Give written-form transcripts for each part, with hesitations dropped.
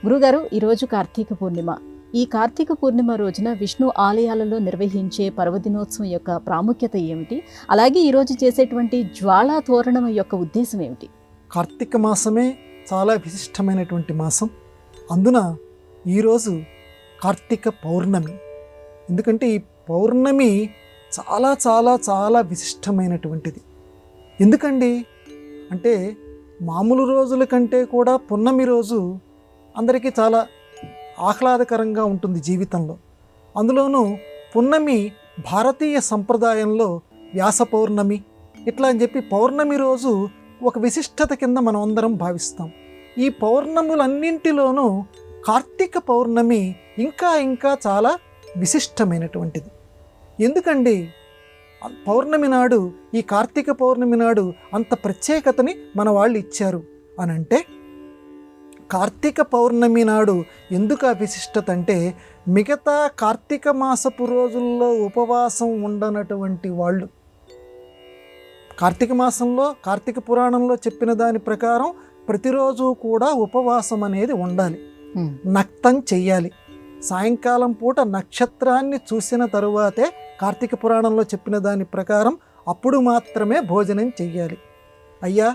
గురుగారు, ఈరోజు కార్తీక పూర్ణిమ. ఈ కార్తీక పూర్ణిమ రోజున విష్ణు ఆలయాలలో నిర్వహించే పర్వదినోత్సవం యొక్క ప్రాముఖ్యత ఏమిటి? అలాగే ఈరోజు చేసేటువంటి జ్వాలా తోరణం యొక్క ఉద్దేశం ఏమిటి? కార్తీక మాసమే చాలా విశిష్టమైనటువంటి మాసం. అందున ఈరోజు కార్తీక పౌర్ణమి. ఎందుకంటే ఈ పౌర్ణమి చాలా చాలా చాలా విశిష్టమైనటువంటిది. ఎందుకండి అంటే మామూలు రోజుల కంటే కూడా పున్నమి రోజు అందరికీ చాలా ఆహ్లాదకరంగా ఉంటుంది జీవితంలో. అందులోనూ పున్నమి భారతీయ సంప్రదాయంలో వ్యాస పౌర్ణమి ఇట్లా అని చెప్పి పౌర్ణమి రోజు ఒక విశిష్టత కింద మనం అందరం భావిస్తాం. ఈ పౌర్ణములన్నింటిలోనూ కార్తీక పౌర్ణమి ఇంకా ఇంకా చాలా విశిష్టమైనటువంటిది. ఎందుకండి పౌర్ణమి నాడు, ఈ కార్తీక పౌర్ణమి నాడు అంత ప్రత్యేకతని మన వాళ్ళు ఇచ్చారు అని అంటే, కార్తీక పౌర్ణమి నాడు ఎందుకు ఆ విశిష్టత అంటే, మిగతా కార్తీక మాసపు రోజుల్లో ఉపవాసం ఉండనటువంటి వాళ్ళు కార్తీక మాసంలో కార్తీక పురాణంలో చెప్పిన దాని ప్రకారం ప్రతిరోజు కూడా ఉపవాసం అనేది ఉండాలి, నక్తం చెయ్యాలి. సాయంకాలం పూట నక్షత్రాన్ని చూసిన తరువాతే కార్తీక పురాణంలో చెప్పిన దాని ప్రకారం అప్పుడు మాత్రమే భోజనం చెయ్యాలి. అయ్యా,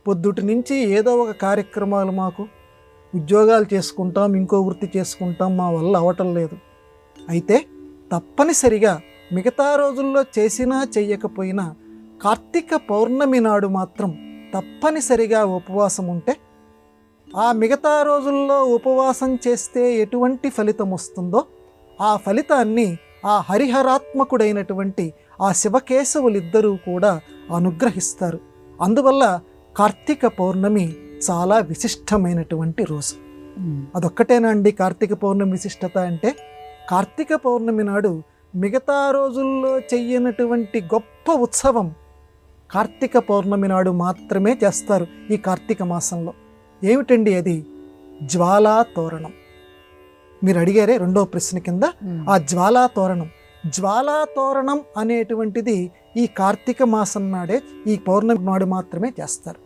పొద్దుటి నుంచి ఏదో ఒక కార్యక్రమాలు, మాకు ఉద్యోగాలు చేసుకుంటాం, ఇంకో వృత్తి చేసుకుంటాం, మా వల్ల అవటం లేదు. అయితే తప్పనిసరిగా మిగతా రోజుల్లో చేసినా చెయ్యకపోయినా కార్తీక పౌర్ణమి నాడు మాత్రం తప్పనిసరిగా ఉపవాసం ఉంటే, ఆ మిగతా రోజుల్లో ఉపవాసం చేస్తే ఎటువంటి ఫలితం వస్తుందో ఆ ఫలితాన్ని ఆ హరిహరాత్మకుడైనటువంటి ఆ శివకేశవులిద్దరూ కూడా అనుగ్రహిస్తారు. అందువల్ల కార్తీక పౌర్ణమి చాలా విశిష్టమైనటువంటి రోజు. అదొక్కటేనా అండి కార్తీక పౌర్ణమి విశిష్టత అంటే? కార్తీక పౌర్ణమి నాడు మిగతా రోజుల్లో చెయ్యనటువంటి గొప్ప ఉత్సవం కార్తీక పౌర్ణమి నాడు మాత్రమే చేస్తారు ఈ కార్తీక మాసంలో. ఏమిటండి అది? జ్వాలా తోరణం. మీరు అడిగారే రెండో ప్రశ్న కింద, ఆ జ్వాలా తోరణం. జ్వాలా తోరణం అనేటువంటిది ఈ కార్తీక మాసం నాడే, ఈ పౌర్ణమి నాడు మాత్రమే చేస్తారు.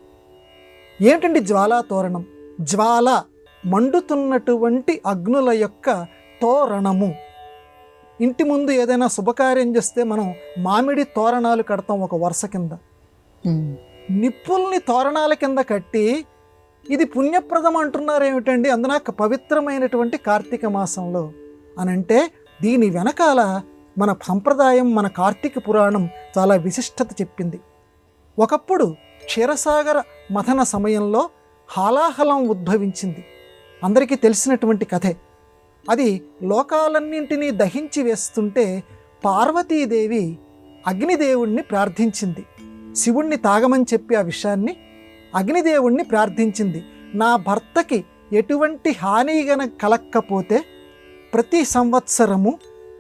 ఏమిటండి జ్వాలా తోరణం? జ్వాల మండుతున్నటువంటి అగ్నుల యొక్క తోరణము. ఇంటి ముందు ఏదైనా శుభకార్యం చేస్తే మనం మామిడి తోరణాలు కడతాం ఒక వరుస కింద. నిప్పుల్ని తోరణాల కింద కట్టి ఇది పుణ్యప్రదం అంటున్నారు ఏమిటండి అందున పవిత్రమైనటువంటి కార్తీక మాసంలో అనంటే, దీని వెనకాల మన సంప్రదాయం, మన కార్తీక పురాణం చాలా విశిష్టత చెప్పింది. ఒకప్పుడు క్షీరసాగర మథన సమయంలో హాలాహలం ఉద్భవించింది. అందరికీ తెలిసినటువంటి కథే. అది లోకాలన్నింటినీ దహించి వేస్తుంటే పార్వతీదేవి అగ్నిదేవుణ్ణి ప్రార్థించింది. శివుణ్ణి తాగమని చెప్పి ఆ విషయాన్ని అగ్నిదేవుణ్ణి ప్రార్థించింది. నా భర్తకి ఎటువంటి హాని గన కలక్కపోతే ప్రతి సంవత్సరము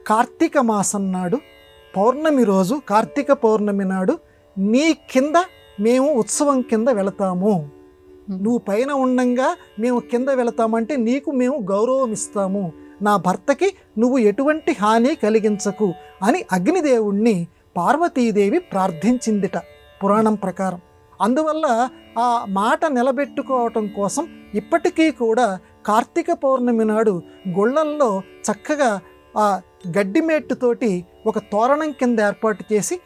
కార్తీక మాసం నాడు పౌర్ణమి రోజు, కార్తీక పౌర్ణమి నాడు నీ కింద మేము ఉత్సవం కింద వెళతాము. నువ్వు పైన ఉండంగా మేము కింద వెళతామంటే నీకు మేము గౌరవం ఇస్తాము. నా భర్తకి నువ్వు ఎటువంటి హాని కలిగించకు అని అగ్నిదేవుణ్ణి పార్వతీదేవి ప్రార్థించిందిట పురాణం ప్రకారం. అందువల్ల ఆ మాట నిలబెట్టుకోవటం కోసం ఇప్పటికీ కూడా కార్తీక పౌర్ణమి నాడు గుళ్ళల్లో చక్కగా ఆ గడ్డిమేట్టుతోటి ఒక తోరణం కింద ఏర్పాటు చేసి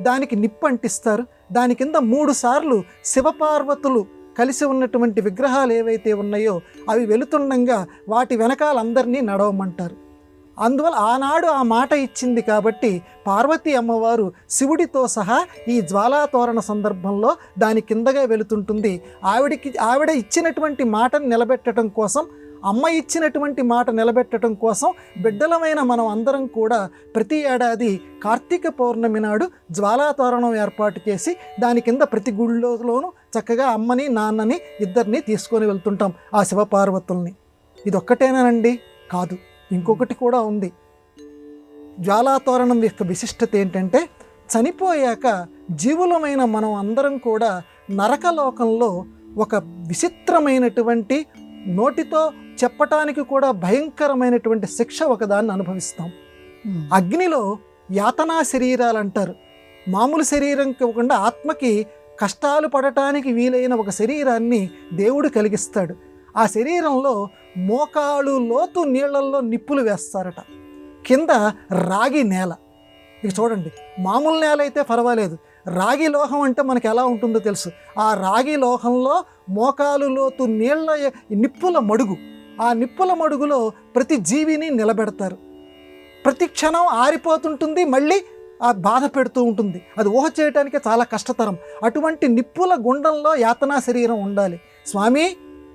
దానికి నిప్పు అంటిస్తారు. దాని కింద 3 సార్లు శివపార్వతులు కలిసి ఉన్నటువంటి విగ్రహాలు ఏవైతే ఉన్నాయో అవి వెళుతుండగా వాటి వెనకాల అందరినీ నడవమంటారు. అందువల్ల ఆనాడు ఆ మాట ఇచ్చింది కాబట్టి పార్వతీ అమ్మవారు శివుడితో సహా ఈ జ్వాలాతోరణ సందర్భంలో దాని కిందగా వెళుతుంటుంది. ఆవిడ ఇచ్చినటువంటి మాటను నిలబెట్టడం కోసం, అమ్మ ఇచ్చినటువంటి మాట నిలబెట్టడం కోసం బిడ్డలమైన మనం అందరం కూడా ప్రతి ఏడాది కార్తీక పౌర్ణమి నాడు జ్వాలాతోరణం ఏర్పాటు చేసి దాని కింద ప్రతి గుళ్ళోనూ చక్కగా అమ్మని నాన్నని ఇద్దరిని తీసుకొని వెళ్తుంటాం, ఆ శివపార్వతుల్ని. ఇదొక్కటేనానండి? కాదు, ఇంకొకటి కూడా ఉంది. జ్వాలాతోరణం యొక్క విశిష్టత ఏంటంటే, చనిపోయాక జీవులమైన మనం అందరం కూడా నరకలోకంలో ఒక విచిత్రమైనటువంటి, నోటితో చెప్పటానికి కూడా భయంకరమైనటువంటి శిక్ష ఒకదాన్ని అనుభవిస్తాం. అగ్నిలో యాతనా శరీరాలు అంటారు. మామూలు శరీరం కాకుండా ఆత్మకి కష్టాలు పడటానికి వీలైన ఒక శరీరాన్ని దేవుడు కలిగిస్తాడు. ఆ శరీరంలో మోకాలు లోతు నీళ్ళల్లో నిప్పులు వేస్తారట. కింద రాగి నేల. ఇక చూడండి, మామూలు నేల అయితే పర్వాలేదు, రాగి లోహం అంటే మనకు ఎలా ఉంటుందో తెలుసు. ఆ రాగి లోహంలో మోకాలు లోతు నీళ్ళ నిప్పుల మడుగు, ఆ నిప్పుల మడుగులో ప్రతి జీవిని నిలబెడతారు. ప్రతి క్షణం ఆరిపోతుంటుంది, మళ్ళీ ఆ బాధ పెడుతూ ఉంటుంది. అది ఊహ చేయటానికి చాలా కష్టతరం. అటువంటి నిప్పుల గుండంలో యాతనా శరీరం ఉండాలి. స్వామి,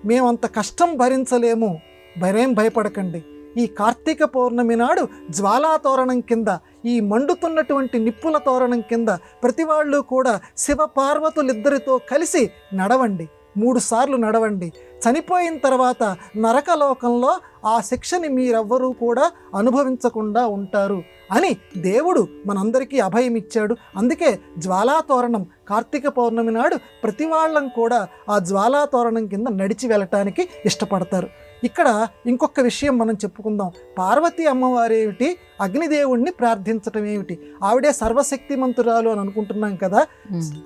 మేమంత కష్టం భరించలేము, భయం భయపడకండి. ఈ కార్తీక పౌర్ణమి నాడు జ్వాలా తోరణం కింద, ఈ మండుతున్నటువంటి నిప్పుల తోరణం కింద ప్రతి వాళ్ళు కూడా శివపార్వతులిద్దరితో కలిసి నడవండి, 3 సార్లు నడవండి. చనిపోయిన తర్వాత నరకలోకంలో ఆ శిక్షని మీరెవ్వరూ కూడా అనుభవించకుండా ఉంటారు అని దేవుడు మనందరికీ అభయం ఇచ్చాడు. అందుకే జ్వాలా తోరణం కార్తీక పౌర్ణమి నాడు ప్రతి వాళ్ళం కూడా ఆ జ్వాలా తోరణం కింద నడిచి వెళ్ళటానికి ఇష్టపడతారు. ఇక్కడ ఇంకొక విషయం మనం చెప్పుకుందాం. పార్వతీ అమ్మవారు ఏమిటి, అగ్నిదేవుణ్ణి ప్రార్థించటం ఏమిటి? ఆవిడే సర్వశక్తిమంతురాలు అని అనుకుంటున్నాం కదా.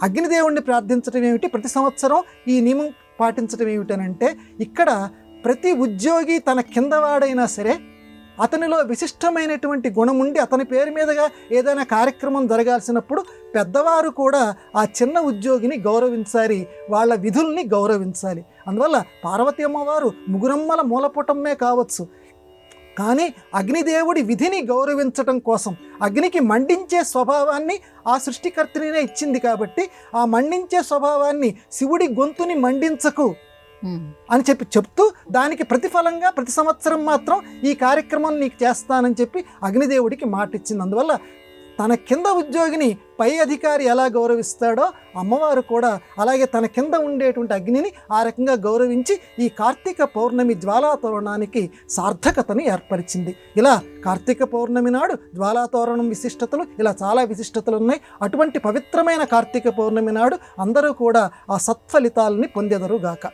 అగ్నిదేవుణ్ణి ప్రార్థించటం ఏమిటి, ప్రతి సంవత్సరం ఈ నియమం పాటించటం ఏమిటనంటే, ఇక్కడ ప్రతి ఉద్యోగి తన కిందవాడైనా సరే అతనిలో విశిష్టమైనటువంటి గుణం ఉండి అతని పేరు మీదుగా ఏదైనా కార్యక్రమం జరగాల్సినప్పుడు పెద్దవారు కూడా ఆ చిన్న ఉద్యోగిని గౌరవించాలి, వాళ్ళ విధుల్ని గౌరవించాలి. అందువల్ల పార్వతీ అమ్మవారు ముగురమ్మల మూలపుటమే కావచ్చు, కానీ అగ్నిదేవుడి విధిని గౌరవించటం కోసం, అగ్నికి మండించే స్వభావాన్ని ఆ సృష్టికర్తనే ఇచ్చింది కాబట్టి ఆ మండించే స్వభావాన్ని, శివుడి గొంతుని మండించకు అని చెప్తూ దానికి ప్రతిఫలంగా ప్రతి సంవత్సరం మాత్రం ఈ కార్యక్రమం నీకు చేస్తానని చెప్పి అగ్నిదేవుడికి మాట ఇచ్చింది. అందువల్ల తన కింద ఉద్యోగిని పై అధికారి ఎలా గౌరవిస్తాడో అమ్మవారు కూడా అలాగే తన కింద ఉండేటువంటి అగ్నిని ఆ రకంగా గౌరవించి ఈ కార్తీక పౌర్ణమి జ్వాలా తోరణానికి సార్థకతని ఏర్పరిచింది. ఇలా కార్తీక పౌర్ణమి నాడు జ్వాలా తోరణం విశిష్టతలు ఇలా చాలా విశిష్టతలు ఉన్నాయి. అటువంటి పవిత్రమైన కార్తీక పౌర్ణమి నాడు అందరూ కూడా ఆ సత్ఫలితాలని పొందెదరుగాక.